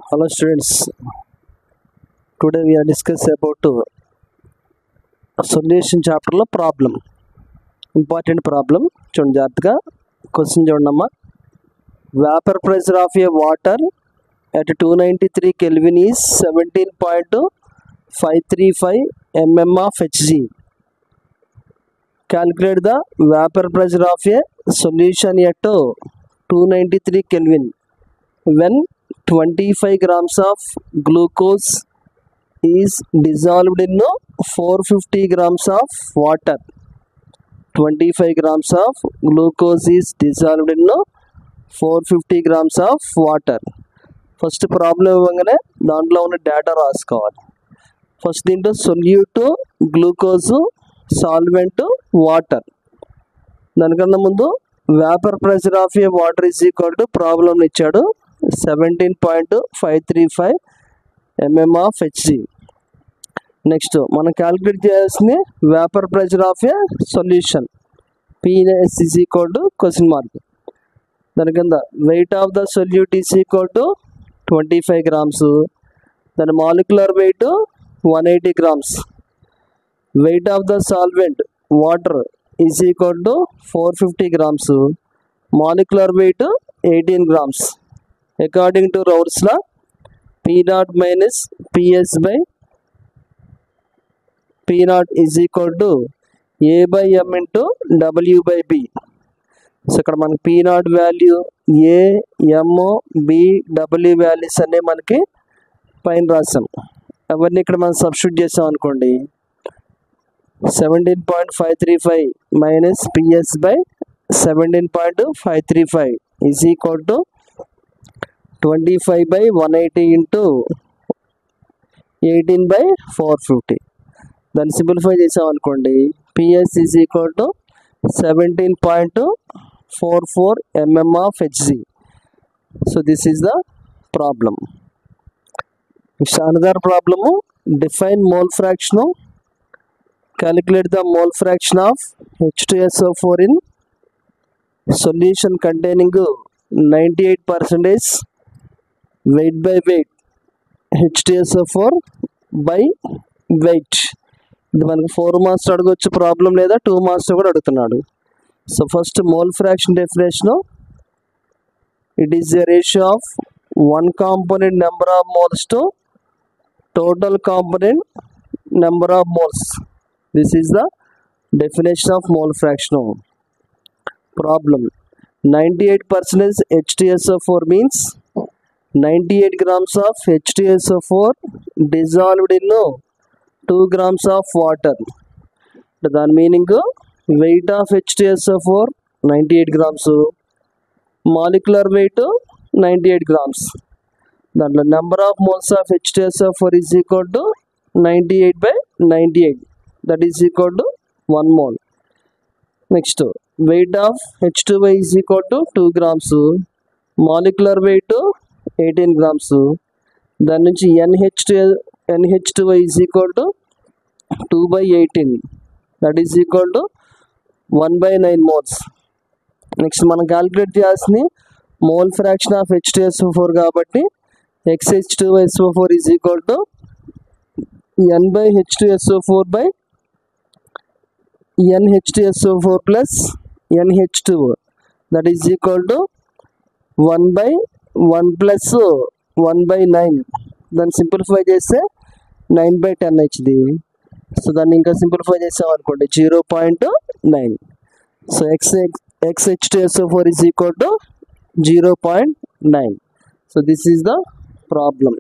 Hello students, today we are discussing about solution chapter lo problem, important problem. చూడండి జాగ్రత్తగా question చూడమ్మా. Vapor pressure of a water at 293 Kelvin is 17.535 mm of Hg. Calculate the vapor pressure of a solution at 293 Kelvin when 25 grams of glucose is dissolved in 450 grams of water. 25 grams of glucose is dissolved in 450 grams of water. First problem ఇవ్వగానే దాంట్లో ఉన్న data రాసుకోవాలి. First దీంట్లో solute glucose solvent water. దానికన్నా ముందు vapour pressure of A water is equal to problem ఇచ్చాడు 17.535 mm of Hg. Next మనం calculate చేయాల్సింది vapour pressure of a solution PS is equal to question mark. దాని కింద weight of the solute is equal to 25 grams. దాని molecular weight 180 grams. Weight of the solvent water is equal to 450 grams. Molecular weight 18 grams. According to Raoult's law, P naught minus PS by P naught is equal to A by M into W by B. So ఇక్కడ మనకి P naught value A, M, B, W values అన్నీ మనకి పైన రాసాం. అవన్నీ ఇక్కడ మనం substitute చేసాం అనుకోండి. 17.535 minus PS by 17.535 is equal to 25 by 180 into 18 by 450. దాన్ని సింప్లిఫై చేసాం అనుకోండి. PS is equal to 17.44 mm of Hg. So this is the problem. Next another problem, define mole fraction. Calculate the mole fraction of H2SO4 in solution containing 98% weight by weight H2SO4 by weight. ఇది మనకు 4 marks అడగొచ్చు problem, లేదా 2 marks కూడా అడుగుతున్నాడు. So first mole fraction definition, it is a ratio of one component number of moles to total component number of moles. This is the definition of mole fraction. Problem 98% H2SO4 means 98 grams of H2SO4 dissolved in 2 grams of water. దాని meaning weight of H2SO4 98 grams, molecular weight 98 grams. దాంట్లో number of moles of H2SO4 is equal to 98 by 98, that is equal to 1 mole. Next weight of H2Y is equal to 2 grams, molecular weight 18 grams. దాని నుంచి NH2Y is equal to 2 by 18, that is equal to 1 by 9 moles. Next మనం calculate చేయాల్సింది mole fraction of H2SO4 కాబట్టి XH2SO4 is equal to N by H2SO4 by NH2SO4 plus NH2, that is equal to 1 by 1 plus 1 by 9. దాన్ని simplify చేస్తే 9 by 10 వచ్చింది. So దాన్ని ఇంకా simplify చేసాం అనుకోండి 0.9. So XH2SO4 is equal to 0.9. So this is the problem.